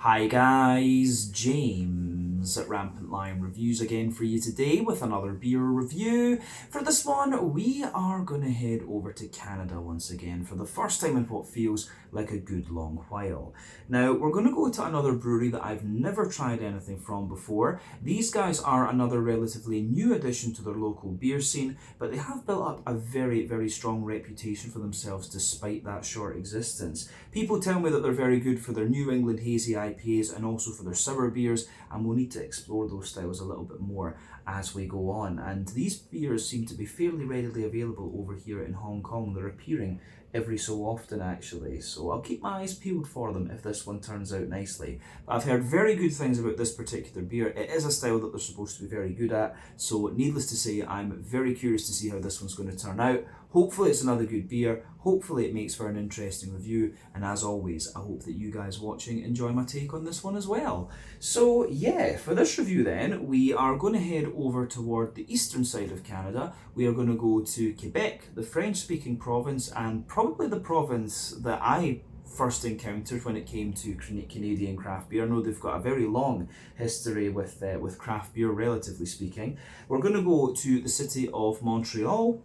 Hi guys, James at Rampant Lion Reviews again for you today with another beer review. For this one, we are going to head over to Canada once again for the first time in what feels like a good long while. Now, we're going to go to another brewery that I've never tried anything from before. These guys are another relatively new addition to their local beer scene, but they have built up a very strong reputation for themselves despite that short existence. People tell me that they're very good for their New England hazy IPAs and also for their sour beers, and we'll need to explore those styles a little bit more as we go on. And these beers seem to be fairly readily available over here in Hong Kong. They're appearing every so often actually, so I'll keep my eyes peeled for them if this one turns out nicely. But I've heard very good things about this particular beer. It is a style that they're supposed to be very good at, so needless to say, I'm very curious to see how this one's going to turn out. Hopefully it's another good beer, hopefully it makes for an interesting review, and as always, I hope that you guys watching enjoy my take on this one as well. So yeah, for this review then, we are going to head over toward the eastern side of Canada. We are going to go to Quebec, the French-speaking province, and probably the province that I first encountered when it came to Canadian craft beer. I know they've got a very long history with craft beer, relatively speaking. We're going to go to the city of Montreal,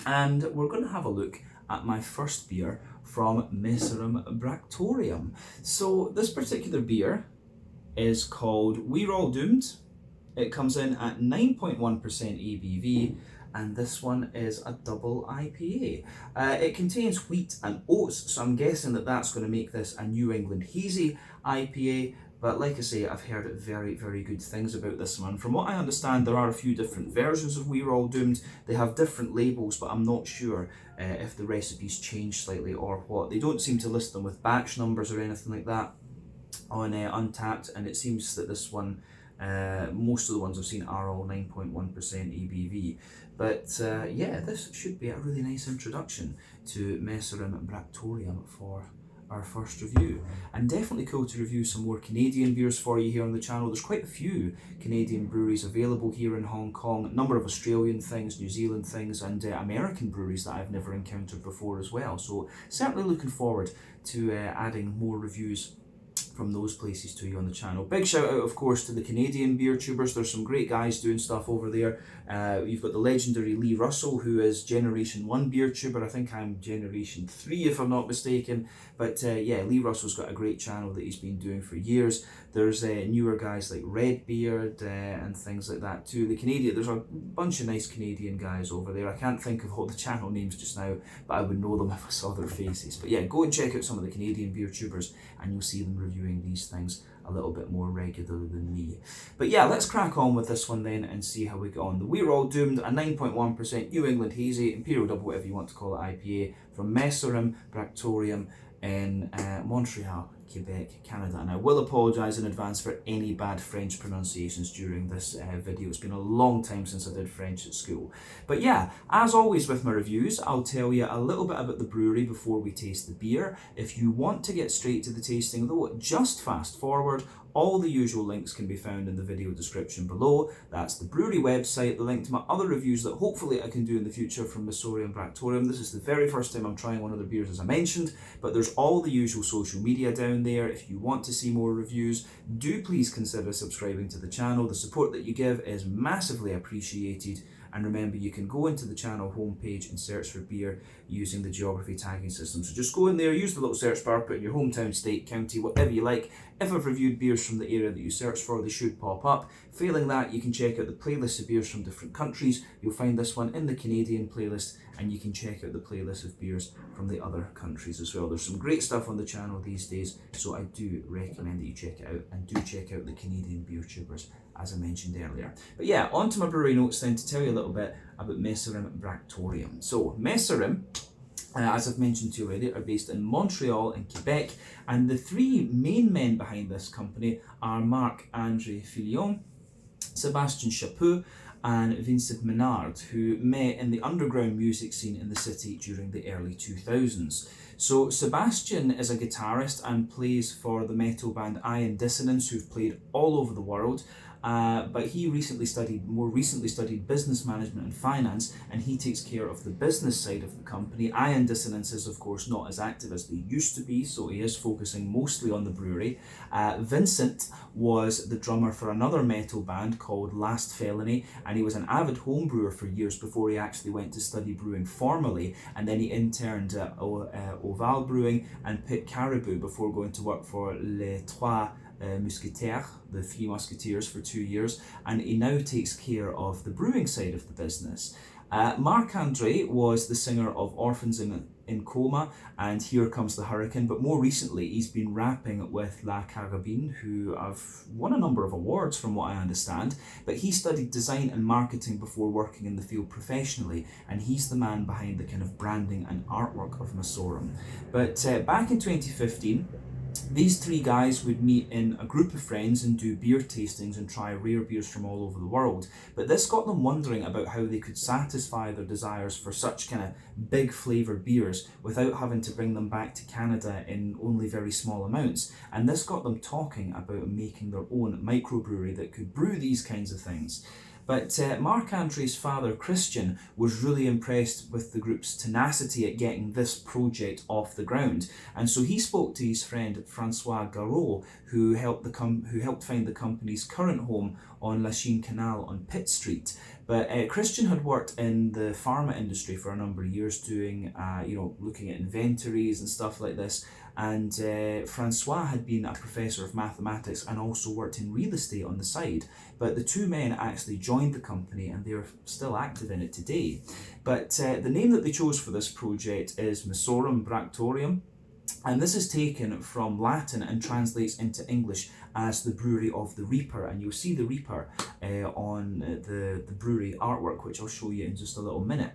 and we're going to have a look at my first beer from Messorem Bractorium. So this particular beer is called We're All Doomed. It comes in at 9.1% ABV, and this one is a double IPA. It contains wheat and oats, so I'm guessing that that's going to make this a New England hazy IPA. But like I say, I've heard very good things about this one. From what I understand, there are a few different versions of We're All Doomed. They have different labels, but I'm not sure if the recipes change slightly or what. They don't seem to list them with batch numbers or anything like that on Untappd, and it seems that this one, most of the ones I've seen are all 9.1% ABV. But yeah, this should be a really nice introduction to Messorem Bractorium for our first review, and definitely cool to review some more Canadian beers for you here on the channel. There's quite a few Canadian breweries available here in Hong Kong, a number of Australian things, New Zealand things, and American breweries that I've never encountered before as well. So certainly looking forward to adding more reviews from those places to you on the channel. Big shout out, of course, to the Canadian beer tubers. There's some great guys doing stuff over there. You've got the legendary Lee Russell, who is Generation 1 beer tuber. I think I'm Generation 3 if I'm not mistaken. But yeah, Lee Russell's got a great channel that he's been doing for years. There's newer guys like Redbeard and things like that too. There's a bunch of nice Canadian guys over there. I can't think of all the channel names just now, but I would know them if I saw their faces. But yeah, go and check out some of the Canadian beer tubers and you'll see them reviewing these things a little bit more regularly than me. But yeah, let's crack on with this one then and see how we get on. The We're All Doomed, a 9.1% New England Hazy, Imperial Double, whatever you want to call it, IPA from Messorem Bractorium in Montreal, Quebec, Canada. And I will apologise in advance for any bad French pronunciations during this video. It's been a long time since I did French at school. But yeah, as always with my reviews, I'll tell you a little bit about the brewery before we taste the beer. If you want to get straight to the tasting though, just fast forward. All the usual links can be found in the video description below. That's the brewery website, the link to my other reviews that hopefully I can do in the future from Messorem Bractorium. This is the very first time I'm trying one of their beers, as I mentioned, but there's all the usual social media down there. If you want to see more reviews, do please consider subscribing to the channel. The support that you give is massively appreciated. And remember, you can go into the channel homepage and search for beer using the geography tagging system. So just go in there, use the little search bar, put in your hometown, state, county, whatever you like. If I've reviewed beers from the area that you search for, they should pop up. Failing that, you can check out the playlist of beers from different countries. You'll find this one in the Canadian playlist, and you can check out the playlist of beers from the other countries as well. There's some great stuff on the channel these days, so I do recommend that you check it out, and do check out the Canadian beer tubers, as I mentioned earlier. But yeah, on to my brewery notes then to tell you a little bit about Messorem Bractorium. So Messorem, as I've mentioned to you already, are based in Montreal in Quebec, and the three main men behind this company are Marc-André Fillon, Sébastien Chaput, and Vincent Menard, who met in the underground music scene in the city during the early 2000s. So Sebastian is a guitarist and plays for the metal band Iron Dissonance, who've played all over the world. but he more recently studied business management and finance, and he takes care of the business side of the company. Ion Dissonance is, of course, not as active as they used to be, so he is focusing mostly on the brewery. Vincent was the drummer for another metal band called Last Felony, and he was an avid home brewer for years before he actually went to study brewing formally, and then he interned at Oval Brewing and Pit Caribou before going to work for Les Trois Mousquetaires, the Three Musketeers, for 2 years, and he now takes care of the brewing side of the business. Marc-Andre was the singer of Orphans in Coma and Here Comes the Hurricane, but more recently he's been rapping with La Carabine, who have won a number of awards from what I understand, but he studied design and marketing before working in the field professionally, and he's the man behind the kind of branding and artwork of Messorem. But back in 2015, these three guys would meet in a group of friends and do beer tastings and try rare beers from all over the world. But this got them wondering about how they could satisfy their desires for such kind of big flavoured beers without having to bring them back to Canada in only very small amounts. And this got them talking about making their own microbrewery that could brew these kinds of things. But Marc-Andre's father, Christian, was really impressed with the group's tenacity at getting this project off the ground. And so he spoke to his friend Francois Garot, who helped find the company's current home on Lachine Canal on Pitt Street. But Christian had worked in the pharma industry for a number of years doing, looking at inventories and stuff like this. And Francois had been a professor of mathematics and also worked in real estate on the side. But the two men actually joined the company and they're still active in it today. But the name that they chose for this project is Messorem Bractorium. And this is taken from Latin and translates into English as the Brewery of the Reaper. And you'll see the Reaper on the brewery artwork, which I'll show you in just a little minute.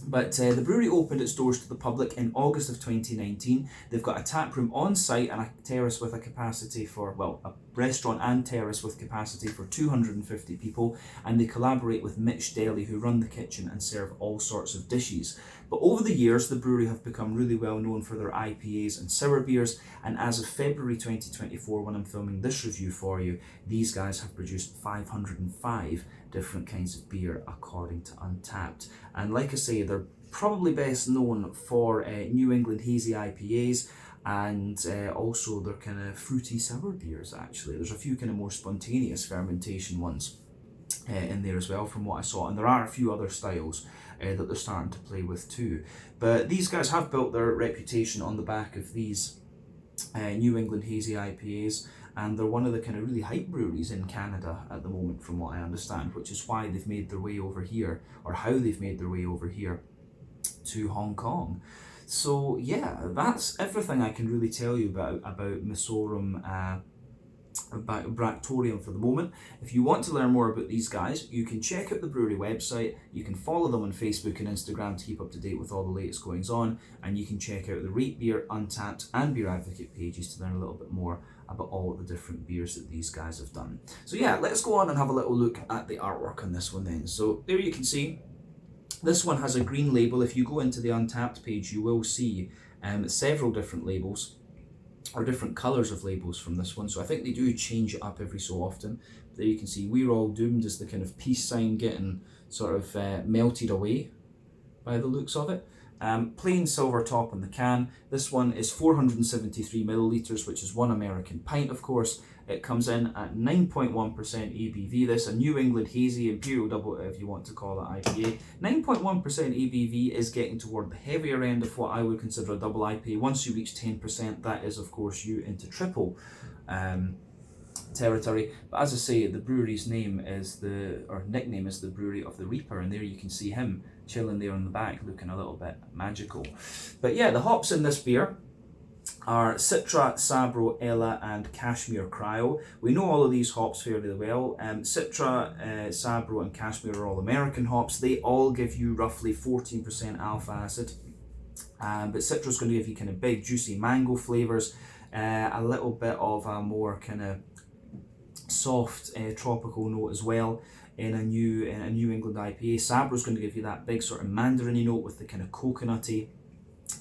But the brewery opened its doors to the public in August of 2019. They've got a tap room on site and a terrace with a capacity for, a restaurant and terrace with capacity for 250 people. And they collaborate with Mitch Daly, who run the kitchen and serve all sorts of dishes. But over the years, the brewery have become really well known for their IPAs and sour beers. And as of February 2024, when I'm filming this review for you, these guys have produced 505 different kinds of beer according to Untappd. And like I say, they're probably best known for New England hazy IPAs and also their kind of fruity sour beers. Actually, there's a few kind of more spontaneous fermentation ones in there as well from what I saw, and there are a few other styles that they're starting to play with too. But these guys have built their reputation on the back of these New England hazy IPAs, and they're one of the kind of really hype breweries in Canada at the moment from what I understand, which is why they've made their way over here, or how they've made their way over here to Hong Kong. So yeah, that's everything I can really tell you about Messorem Bractorium for the moment. If you want to learn more about these guys, you can check out the brewery website, you can follow them on Facebook and Instagram to keep up to date with all the latest goings on, and you can check out the Rate Beer, Untappd and Beer Advocate pages to learn a little bit more about all the different beers that these guys have done. So yeah, let's go on and have a little look at the artwork on this one then. So there you can see, this one has a green label. If you go into the Untappd page, you will see several different labels, or different colours of labels from this one. So I think they do change it up every so often. There you can see We're All Doomed as the kind of peace sign getting sort of melted away by the looks of it. Plain silver top on the can. This one is 473 millilitres, which is 1 American pint, of course. It comes in at 9.1% ABV. This, a New England Hazy Imperial Double, if you want to call it IPA. 9.1% ABV is getting toward the heavier end of what I would consider a double IPA. Once you reach 10%, that is, of course, you into triple territory. But as I say, the brewery's nickname is the Brewery of the Reaper, and there you can see him chilling there on the back, looking a little bit magical. But yeah, the hops in this beer are Citra, Sabro, Ella and Cashmere Cryo. We know all of these hops fairly well. Citra, Sabro and Cashmere are all American hops. They all give you roughly 14% alpha acid. But Citra is going to give you kind of big juicy mango flavours, a little bit of a more kind of soft tropical note as well in a New England IPA. Sabro is going to give you that big sort of mandarin note with the kind of coconutty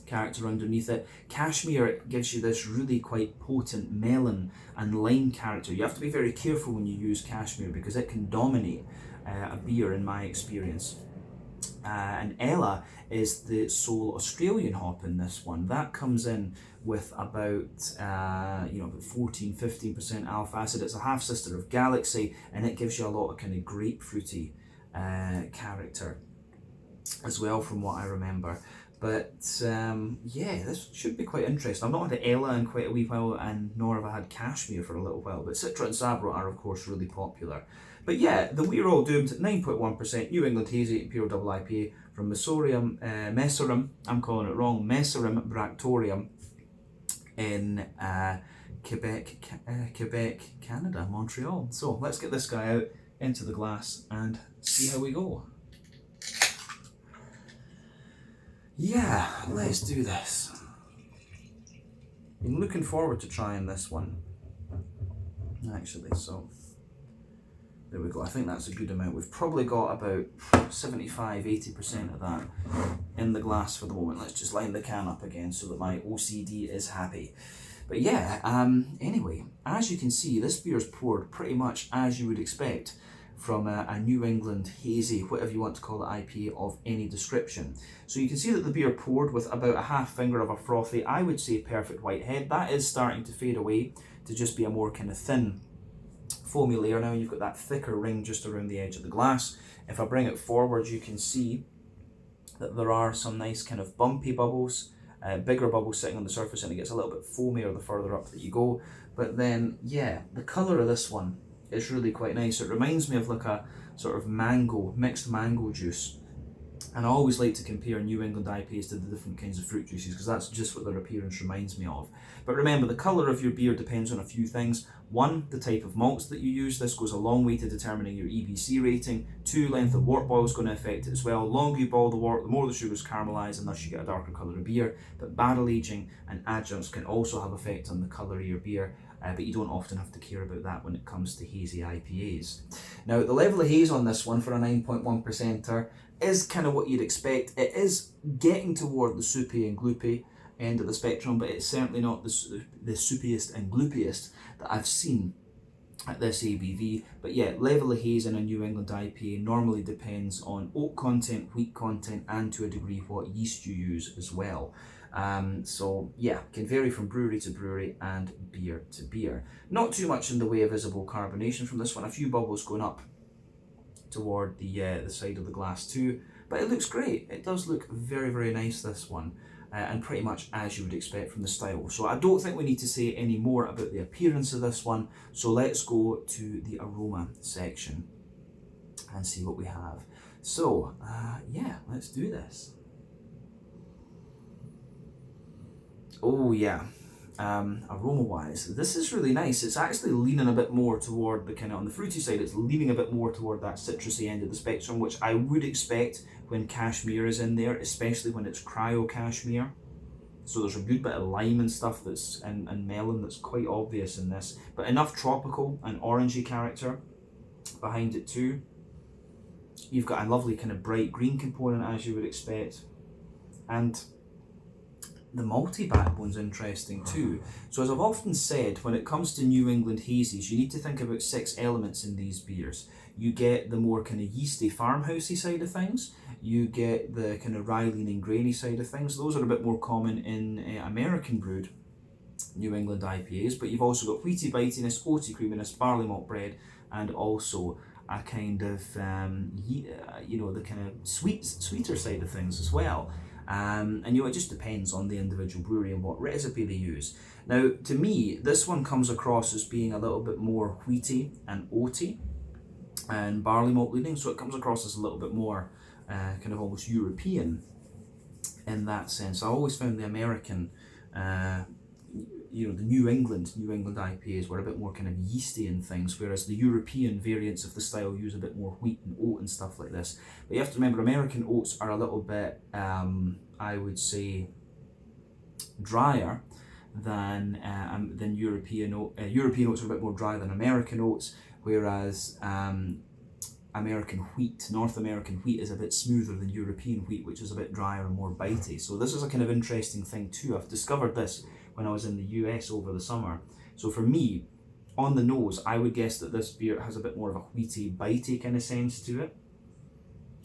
character underneath it. Cashmere gives you this really quite potent melon and lime character. You have to be very careful when you use cashmere because it can dominate a beer in my experience. And Ella is the sole Australian hop in this one. That comes in with about 14-15% alpha acid. It's a half sister of Galaxy, and it gives you a lot of kind of grapefruity character as well, from what I remember. But yeah, this should be quite interesting. I've not had Ella in quite a wee while, and nor have I had Cashmere for a little while, but Citra and Sabro are of course really popular. But yeah, the We're All Doomed, 9.1% New England Hazy Imperial Double IPA from Messorem, I'm calling it wrong, Messorem Bractorium in Quebec, Canada, Montreal. So let's get this guy out into the glass and see how we go. Yeah, let's do this. I'm looking forward to trying this one, actually, so there we go. I think that's a good amount. We've probably got about 75-80% of that in the glass for the moment. Let's just line the can up again so that my OCD is happy. But yeah, anyway, as you can see, this beer is poured pretty much as you would expect from a New England hazy, whatever you want to call it, IPA of any description. So you can see that the beer poured with about a half finger of a frothy, I would say perfect white head. That is starting to fade away to just be a more kind of thin foamy layer now. You've got that thicker ring just around the edge of the glass. If I bring it forward, you can see that there are some nice kind of bumpy bubbles, bigger bubbles sitting on the surface, and it gets a little bit foamier the further up that you go. But then, yeah, the colour of this one is really quite nice. It reminds me of like a sort of mixed mango juice. And I always like to compare New England IPAs to the different kinds of fruit juices because that's just what their appearance reminds me of. But remember, the colour of your beer depends on a few things. One, the type of malts that you use. This goes a long way to determining your EBC rating. Two, length of wort boil is going to affect it as well. The longer you boil the wort, the more the sugars caramelise, and thus you get a darker colour of beer. But barrel aging and adjuncts can also have effect on the colour of your beer. But you don't often have to care about that when it comes to hazy IPAs. Now, the level of haze on this one for a 9.1%er is kind of what you'd expect. It is getting toward the soupy and gloopy end of the spectrum, but it's certainly not the soupiest and gloopiest that I've seen at this ABV. But yeah, level of haze in a New England IPA normally depends on oat content, wheat content, and to a degree what yeast you use as well. So yeah, can vary from brewery to brewery and beer to beer. Not too much in the way of visible carbonation from this one. A few bubbles going up toward the side of the glass too, but it looks great. It does look very, very nice, this one, and pretty much as you would expect from the style. So I don't think we need to say any more about the appearance of this one. So let's go to the aroma section and see what we have. So yeah, let's do this. Oh yeah, aroma wise, this is really nice. It's actually leaning a bit more toward the kind of, on the fruity side, it's leaning a bit more toward that citrusy end of the spectrum, which I would expect when cashmere is in there, especially when it's cryo cashmere. So there's a good bit of lime and stuff that's and melon that's quite obvious in this, but enough tropical and orangey character behind it too. You've got a lovely kind of bright green component as you would expect, and the malty backbone's interesting too. So as I've often said, when it comes to New England hazies, you need to think about 6 elements in these beers. You get the more kind of yeasty farmhousey side of things. You get the kind of rye leaning grainy side of things. Those are a bit more common in American brewed New England IPAs, but you've also got wheaty bitiness, oaty creaminess, barley malt bread, and also a kind of, the kind of sweeter side of things as well. And it just depends on the individual brewery and what recipe they use. Now, to me, this one comes across as being a little bit more wheaty and oaty and barley malt leaning, so it comes across as a little bit more kind of almost European in that sense. I always found the American, the New England IPAs were a bit more kind of yeasty and things, whereas the European variants of the style use a bit more wheat and oat and stuff like this. But you have to remember, American oats are a little bit, I would say, drier than European oats. European oats are a bit more dry than American oats, whereas American wheat. North American wheat is a bit smoother than European wheat, which is a bit drier and more bitey. So this is a kind of interesting thing too. I've discovered this when I was in the US over the summer. So for me, on the nose, I would guess that this beer has a bit more of a wheaty, bitey kind of sense to it.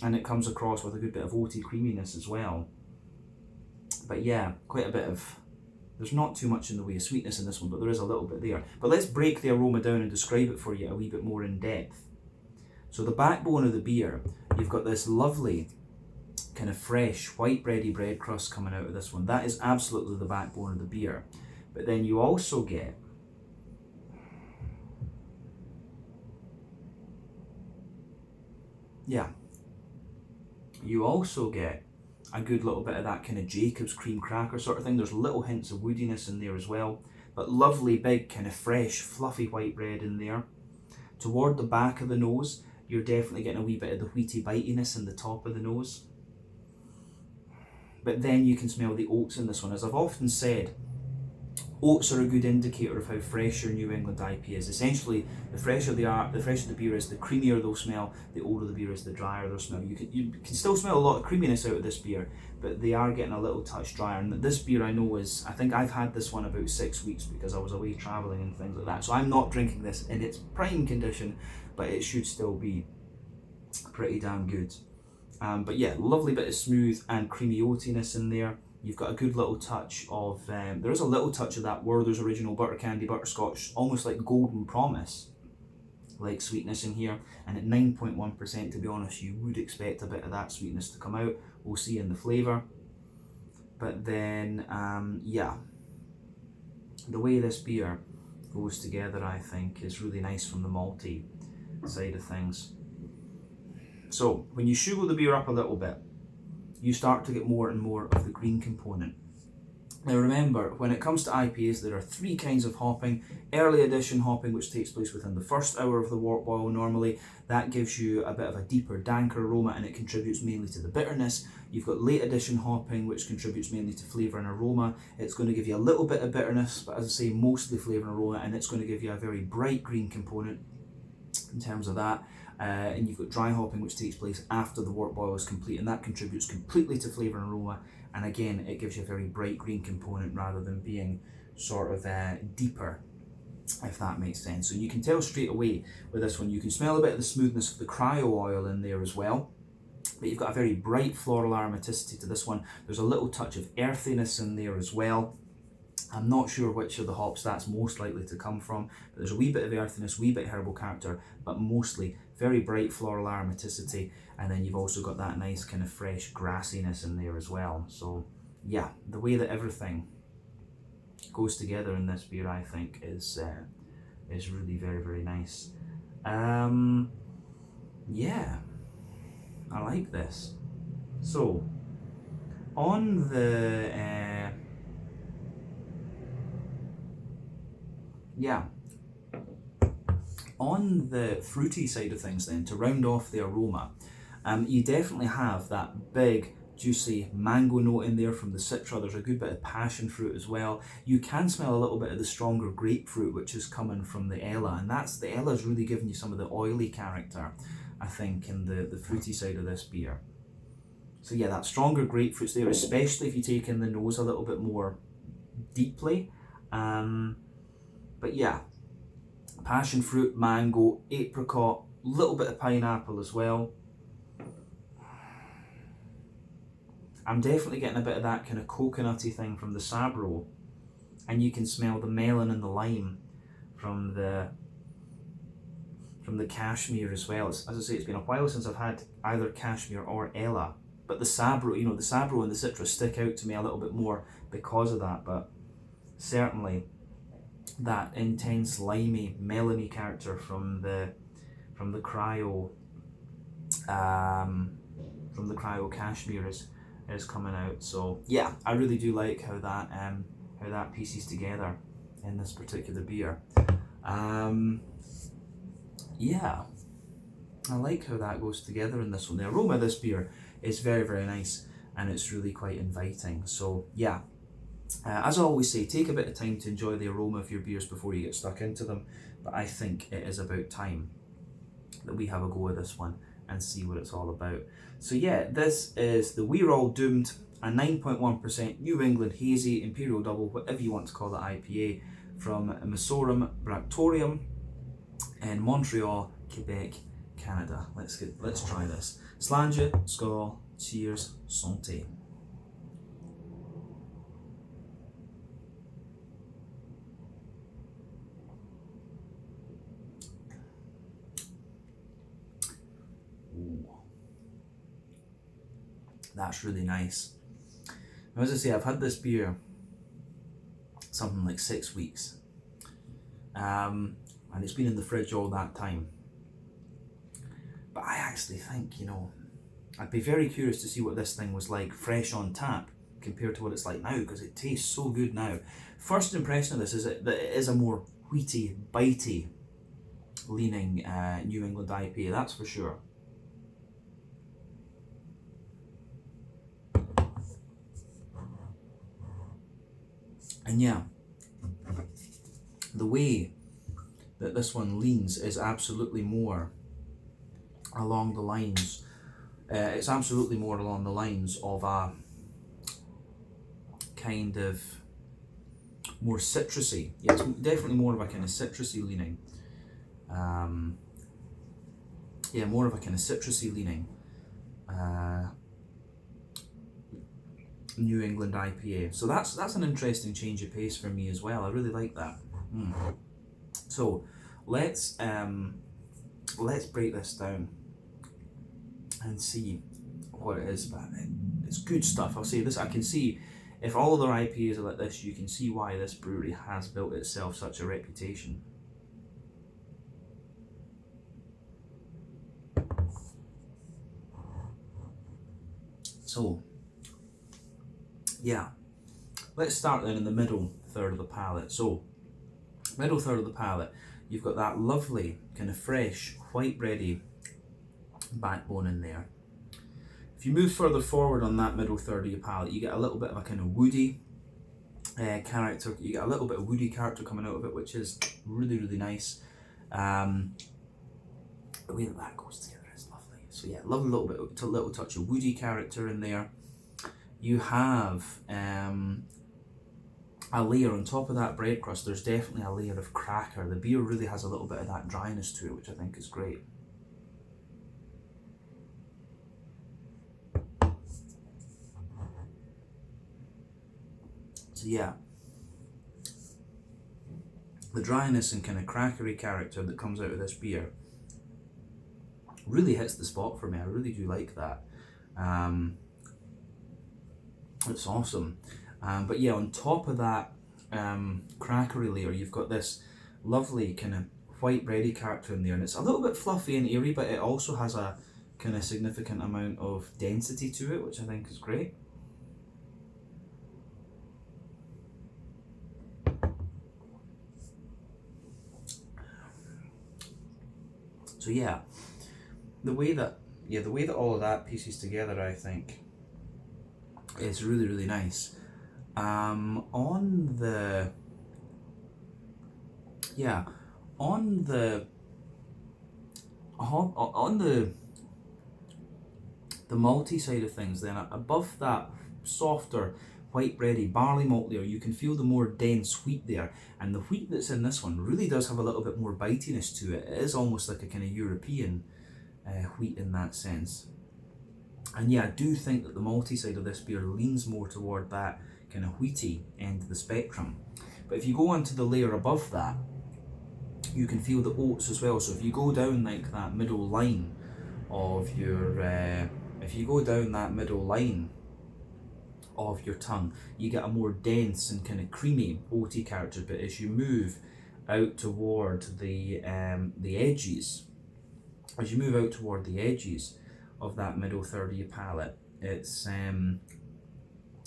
And it comes across with a good bit of oaty creaminess as well. But yeah, quite a bit of, there's not too much in the way of sweetness in this one, but there is a little bit there. But let's break the aroma down and describe it for you a wee bit more in depth. So the backbone of the beer, you've got this lovely kind of fresh white bready bread crust coming out of this one. That is absolutely the backbone of the beer. But then you also get you also get a good little bit of that kind of Jacob's cream cracker sort of thing. There's little hints of woodiness in there as well, but lovely big kind of fresh fluffy white bread in there. Toward the back of the nose, you're definitely getting a wee bit of the wheaty bitiness in the top of the nose. But then you can smell the oats in this one. As I've often said, oats are a good indicator of how fresh your New England IPA is. Essentially, the fresher the beer is, the creamier they'll smell. The older the beer is, the drier they'll smell. You can still smell a lot of creaminess out of this beer, but they are getting a little touch drier. And this beer, I know, I think I've had this one about 6 weeks because I was away travelling and things like that. So I'm not drinking this in its prime condition, but it should still be pretty damn good. But yeah, lovely bit of smooth and creamy oatiness in there. You've got a good little touch of, there is a little touch of that Werther's Original Butter Candy Butterscotch, almost like Golden Promise, like sweetness in here. And at 9.1%, to be honest, you would expect a bit of that sweetness to come out. We'll see in the flavour. But then, yeah, the way this beer goes together, I think, is really nice from the malty side of things. So, when you sugar the beer up a little bit, you start to get more and more of the green component. Now remember, when it comes to IPAs, there are 3 kinds of hopping. Early addition hopping, which takes place within the first hour of the wort boil normally. That gives you a bit of a deeper, danker aroma, and it contributes mainly to the bitterness. You've got late addition hopping, which contributes mainly to flavour and aroma. It's going to give you a little bit of bitterness, but as I say, mostly flavour and aroma, and it's going to give you a very bright green component in terms of that. And you've got dry hopping, which takes place after the wort boil is complete, and that contributes completely to flavour and aroma. And again, it gives you a very bright green component rather than being sort of deeper, if that makes sense. So you can tell straight away with this one, you can smell a bit of the smoothness of the cryo oil in there as well. But you've got a very bright floral aromaticity to this one. There's a little touch of earthiness in there as well. I'm not sure which of the hops that's most likely to come from, but there's a wee bit of earthiness, wee bit herbal character, but mostly very bright floral aromaticity. And then you've also got that nice kind of fresh grassiness in there as well. So yeah, the way that everything goes together in this beer, I think, is really very, very nice. Yeah, I like this. So on the on the fruity side of things then, to round off the aroma, you definitely have that big juicy mango note in there from the citra. There's a good bit of passion fruit as well. You can smell a little bit of the stronger grapefruit, which is coming from the Ella, and the Ella's really giving you some of the oily character, I think, in the fruity side of this beer. So yeah, that stronger grapefruit's there, especially if you take in the nose a little bit more deeply. But yeah, passion fruit, mango, apricot, little bit of pineapple as well. I'm definitely getting a bit of that kind of coconutty thing from the Sabro, and you can smell the melon and the lime from the cashmere as well. As I say, it's been a while since I've had either cashmere or Ella, but the Sabro, the Sabro and the citrus stick out to me a little bit more because of that. But certainly that intense limey, melony character from the cryo cashmere is coming out. So yeah, I really do like how that pieces together in this particular beer. Yeah, I like how that goes together in this one. The aroma of this beer is very, very nice, and it's really quite inviting. So yeah, as I always say, take a bit of time to enjoy the aroma of your beers before you get stuck into them, but I think it is about time. that we have a go with this one and see what it's all about. So yeah, this is the We're All Doomed, a 9.1% New England Hazy Imperial Double, whatever you want to call it, IPA from Messorem Bractorium in Montreal, Quebec, Canada. Let's try this. Slàinte, skål, cheers, santé. Ooh. That's really nice. Now, as I say, I've had this beer something like 6 weeks, and it's been in the fridge all that time. But I actually think, you know, I'd be very curious to see what this thing was like fresh on tap compared to what it's like now, because it tastes so good now. First impression of this is that it is a more wheaty, bitey leaning New England IPA, that's for sure. And yeah, the way that this one leans is absolutely more along the lines, it's absolutely more along the lines of a kind of more citrusy. Yeah, it's definitely more of a kind of citrusy leaning. Yeah, more of a kind of citrusy leaning New England IPA. So that's an interesting change of pace for me as well. I really like that. So let's break this down and see what it is. But it's good stuff. I'll say this. I can see if all other IPAs are like this, you can see why this brewery has built itself such a reputation. So yeah, let's start then in the middle third of the palate. So middle third of the palate, you've got that lovely kind of fresh white bready backbone in there. If you move further forward on that middle third of your palate, you get a little bit of a kind of woody character. You get a little bit of woody character coming out of it, which is really, really nice. The way that goes together is lovely. So yeah, love a little touch of woody character in there. You have a layer on top of that bread crust. There's definitely a layer of cracker. The beer really has a little bit of that dryness to it, which I think is great. So yeah, the dryness and kind of crackery character that comes out of this beer really hits the spot for me. I really do like that. It's awesome. But yeah, on top of that crackery layer, you've got this lovely kind of white bready character in there, and it's a little bit fluffy and airy, but it also has a kind of significant amount of density to it, which I think is great. So yeah, the way that all of that pieces together, I think, is really, really nice. On the malty side of things, then above that softer white bready barley malt layer, you can feel the more dense wheat there, and the wheat that's in this one really does have a little bit more bitiness to it. It is almost like a kind of European wheat in that sense. And yeah, I do think that the malty side of this beer leans more toward that kind of wheaty end of the spectrum. But if you go onto the layer above that, you can feel the oats as well. So if you go down like that middle line of your, tongue, you get a more dense and kind of creamy oaty character. But as you move out toward the edges, of that middle third of your palate, it's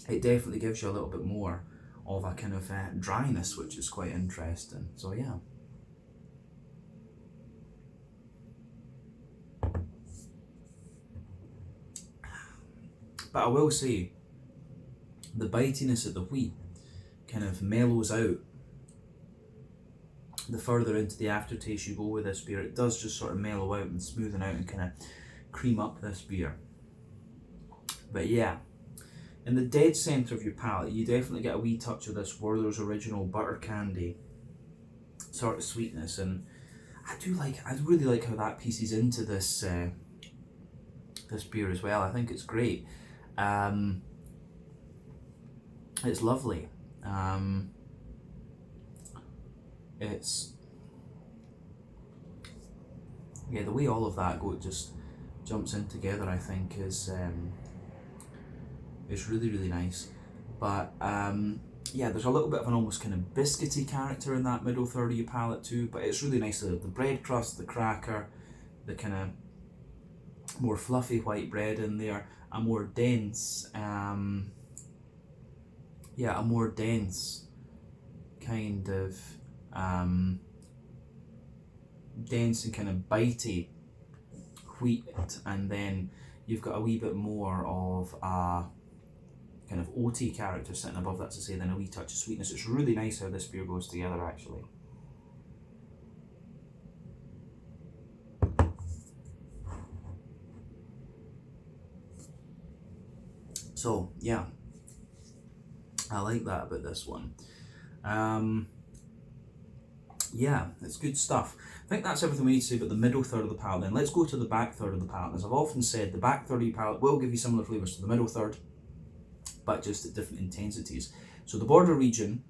it definitely gives you a little bit more of a kind of dryness, which is quite interesting. So yeah. But I will say, the bitiness of the wheat kind of mellows out the further into the aftertaste you go with this beer, it does just sort of mellow out and smoothen out and kind of cream up this beer. But yeah, in the dead centre of your palate, you definitely get a wee touch of this Werther's Original butter candy sort of sweetness, and I really like how that pieces into this this beer as well. I think it's great. It's lovely. It's, yeah, the way all of that just jumps in together, I think is really, really nice. But yeah, there's a little bit of an almost kind of biscuity character in that middle third of your palate too, but it's really nice. The bread crust, the cracker, the kind of more fluffy white bread in there, a more dense yeah, a more dense kind of dense and kind of bitey wheat, and then you've got a wee bit more of a kind of oaty character sitting above that, to say, then a wee touch of sweetness. It's really nice how this beer goes together, actually. So yeah, I like that about this one. Yeah, it's good stuff. I think that's everything we need to say about the middle third of the palate. Then let's go to the back third of the palate. As I've often said, the back third of your palate will give you similar flavours to the middle third, but just at different intensities. So the border region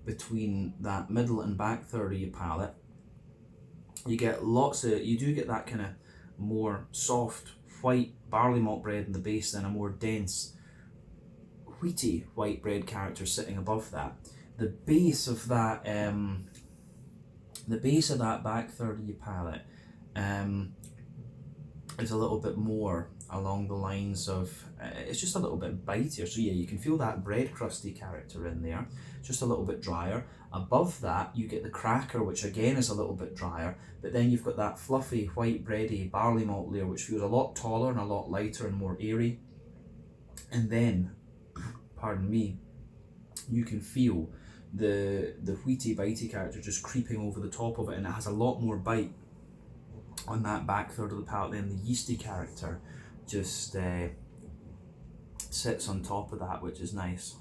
between that middle and back third of your palate, you do get that kind of more soft white barley malt bread in the base, then a more dense wheaty white bread character sitting above that. The base of that back third of your palate is a little bit more along the lines of, it's just a little bit bitier. So yeah, you can feel that bread crusty character in there, just a little bit drier. Above that, you get the cracker, which again is a little bit drier, but then you've got that fluffy white bready barley malt layer, which feels a lot taller and a lot lighter and more airy. And then, pardon me, you can feel the wheaty bitey character just creeping over the top of it, and it has a lot more bite on that back third of the palate. Then the yeasty character just sits on top of that, which is nice.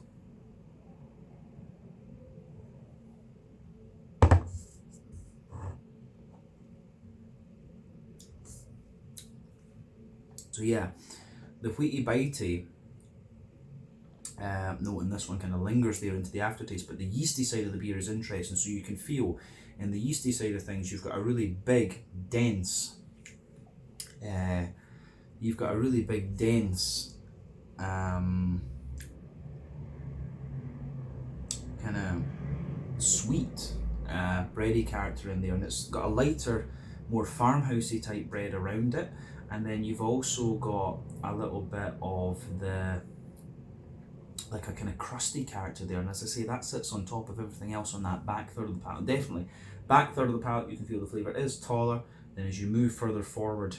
So yeah, the wheaty bitey note in this one kind of lingers there into the aftertaste, but the yeasty side of the beer is interesting. So you can feel in the yeasty side of things, you've got a really big, dense kind of sweet bready character in there, and it's got a lighter, more farmhousey type bread around it. And then you've also got a little bit of like a kind of crusty character there, and as I say, that sits on top of everything else on that back third of the palate. Definitely, back third of the palate, you can feel the flavour is taller. Then as you move further forward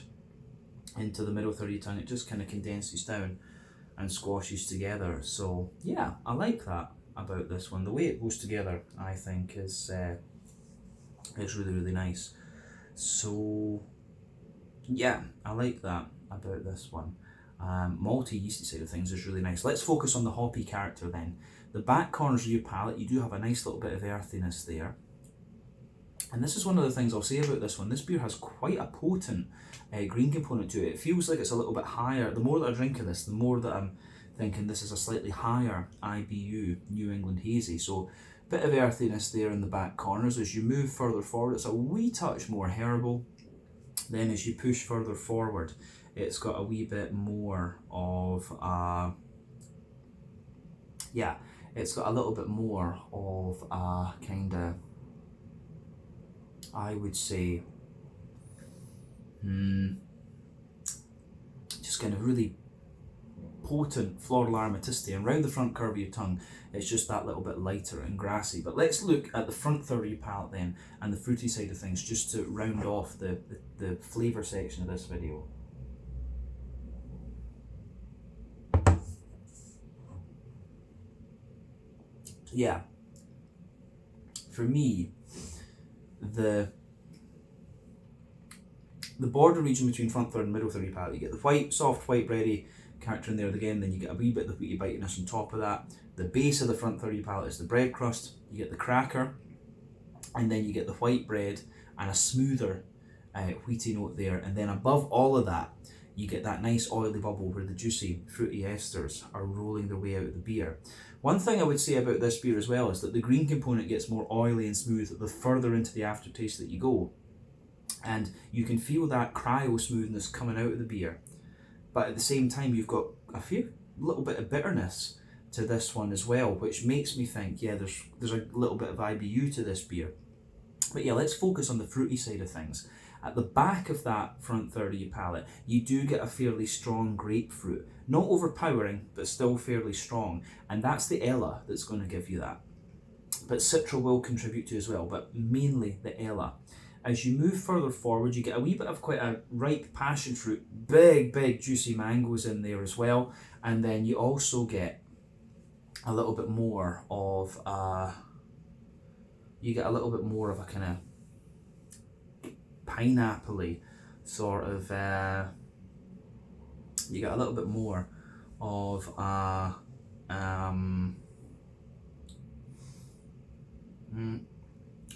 into the middle third of your tongue, it just kind of condenses down and squashes together. So yeah, I like that about this one. The way it goes together, I think, is really, really nice. So yeah, I like that about this one. Malty yeasty side of things is really nice. Let's focus on the hoppy character then. The back corners of your palate, you do have a nice little bit of earthiness there. And this is one of the things I'll say about this one. This beer has quite a potent green component to it. It feels like it's a little bit higher. The more that I drink of this, the more that I'm thinking this is a slightly higher IBU New England Hazy. So a bit of earthiness there in the back corners. As you move further forward, it's a wee touch more herbal. Then as you push further forward, it's got a wee bit more of it's got a little bit more of a kind of, I would say, just kind of really potent floral aromaticity, and round the front curve of your tongue, it's just that little bit lighter and grassy. But let's look at the front third of your palate then, and the fruity side of things, just to round off the flavour section of this video. So yeah, for me, the border region between front third and middle third of your palate, you get the white, soft white bready character in there again, then you get a wee bit of the wheaty bitiness on top of that. The base of the front third of your palate is the bread crust, you get the cracker, and then you get the white bread and a smoother wheaty note there, and then above all of that, you get that nice oily bubble where the juicy fruity esters are rolling their way out of the beer. One thing I would say about this beer as well is that the green component gets more oily and smooth the further into the aftertaste that you go. And you can feel that cryo smoothness coming out of the beer. But at the same time, you've got a little bit of bitterness to this one as well, which makes me think, yeah, there's a little bit of IBU to this beer. But yeah, let's focus on the fruity side of things. At the back of that front third of your palate, you do get a fairly strong grapefruit. Not overpowering, but still fairly strong. And that's the Ella that's going to give you that. But Citra will contribute to as well, but mainly the Ella. As you move further forward, you get a wee bit of quite a ripe passion fruit, big juicy mangoes in there as well. And then you also get a little bit more of a kind of pineapple-y sort of, you get a little bit more of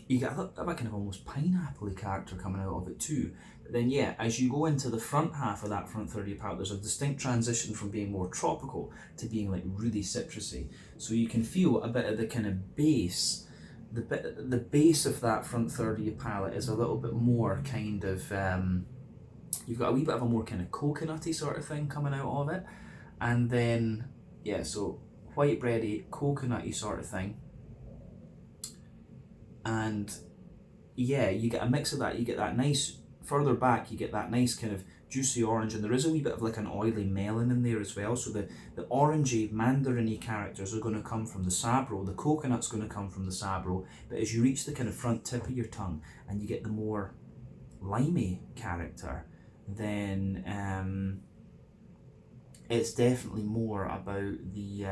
you get a little bit of a kind of almost pineapple-y character coming out of it too. But then yeah, as you go into the front half of that front third of your palate, there's a distinct transition from being more tropical to being like really citrusy. So you can feel a bit of the kind of base. The base of that front third of your palate is a little bit more kind of, you've got a wee bit of a more kind of coconutty sort of thing coming out of it. And then, yeah, so white bready, coconutty sort of thing. And yeah, you get a mix of that. You get that nice, further back, you get that nice kind of juicy orange, and there is a wee bit of like an oily melon in there as well. So the orangey, mandarin-y characters are going to come from the sabro, the coconut's going to come from the sabro, but as you reach the kind of front tip of your tongue and you get the more limey character, then it's definitely more about the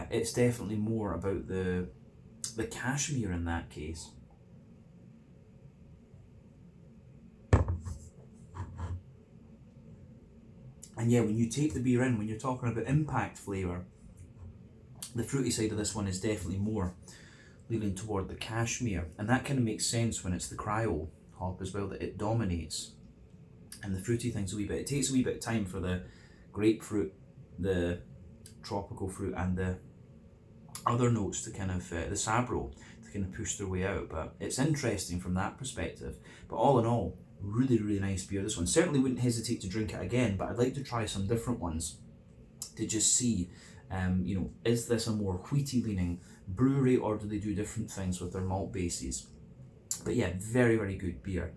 it's definitely more about the cashmere in that case. And yeah, when you take the beer in, when you're talking about impact flavour, the fruity side of this one is definitely more leaning toward the cashmere. And that kind of makes sense when it's the cryo hop as well, that it dominates. And the fruity thing's a wee bit, it takes a wee bit of time for the grapefruit, the tropical fruit, and the other notes to kind of, the sabro, to kind of push their way out. But it's interesting from that perspective. But all in all, really nice beer, this one. Certainly wouldn't hesitate to drink it again, but I'd like to try some different ones to just see, is this a more wheaty leaning brewery, or do they do different things with their malt bases? But yeah, very good beer,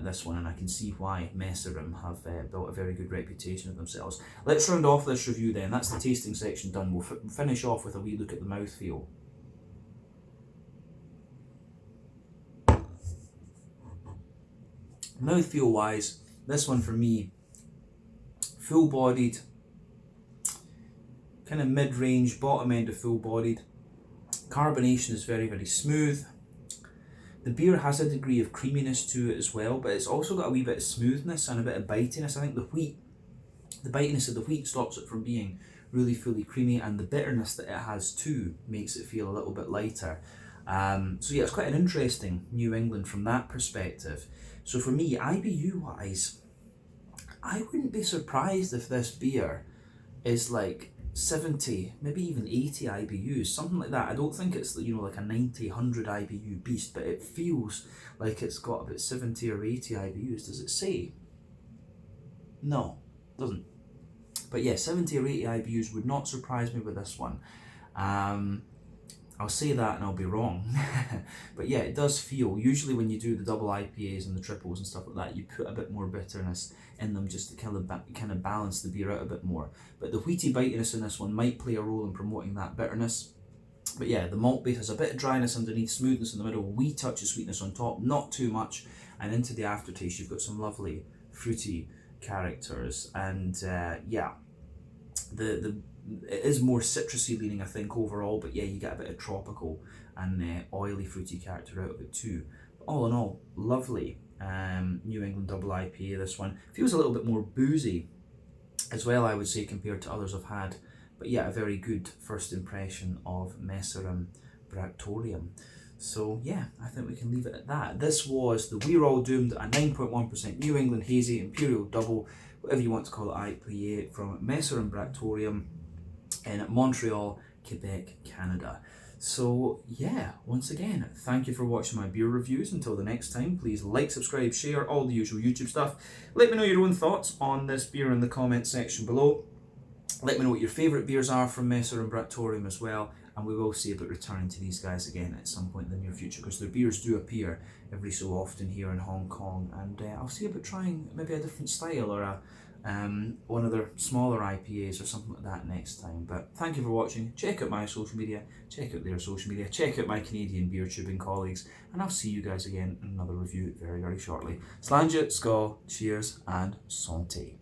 this one, and I can see why Messorem have built a very good reputation of themselves. Let's round off this review then. That's the tasting section done. We'll finish off with a wee look at the mouthfeel. Mouthfeel wise, this one for me, full bodied, kind of mid range, bottom end of full bodied. Carbonation is very smooth. The beer has a degree of creaminess to it as well, but it's also got a wee bit of smoothness and a bit of bitiness. I think the bitiness of the wheat stops it from being really fully creamy, and the bitterness that it has too makes it feel a little bit lighter. So yeah, it's quite an interesting New England from that perspective. So for me, IBU wise, I wouldn't be surprised if this beer is like 70, maybe even 80 IBUs, something like that. I don't think it's, like a 90, 100 IBU beast, but it feels like it's got about 70 or 80 IBUs. Does it say? No, it doesn't. But yeah, 70 or 80 IBUs would not surprise me with this one. I'll say that and I'll be wrong. But yeah, it does feel, usually when you do the double IPAs and the triples and stuff like that, you put a bit more bitterness in them just to kind of balance the beer out a bit more. But the wheaty bitiness in this one might play a role in promoting that bitterness. But yeah, the malt base has a bit of dryness underneath, smoothness in the middle, wee touch of sweetness on top, not too much. And into the aftertaste, you've got some lovely fruity characters. And yeah, the it is more citrusy leaning, I think, overall, but yeah, you get a bit of tropical and oily fruity character out of it too. But all in all, lovely New England double IPA. This one feels a little bit more boozy as well, I would say, compared to others I've had. But yeah, a very good first impression of Messorem Bractorium. So yeah, I think we can leave it at that. This was the We're All Doomed, a 9.1% New England Hazy Imperial Double, whatever you want to call it, IPA from Messorem Bractorium in Montreal, Quebec, Canada. So yeah, once again, thank you for watching my beer reviews. Until the next time, please like, subscribe, share, all the usual YouTube stuff. Let me know your own thoughts on this beer in the comment section below. Let me know what your favourite beers are from Messorem Bractorium as well, and we will see about returning to these guys again at some point in the near future, because their beers do appear every so often here in Hong Kong, and I'll see about trying maybe a different style or a one of their smaller IPAs or something like that next time. But thank you for watching. Check out my social media, check out their social media, check out my Canadian beer tubing colleagues, and I'll see you guys again in another review very, very shortly. Slàinte, skål, cheers, and santé.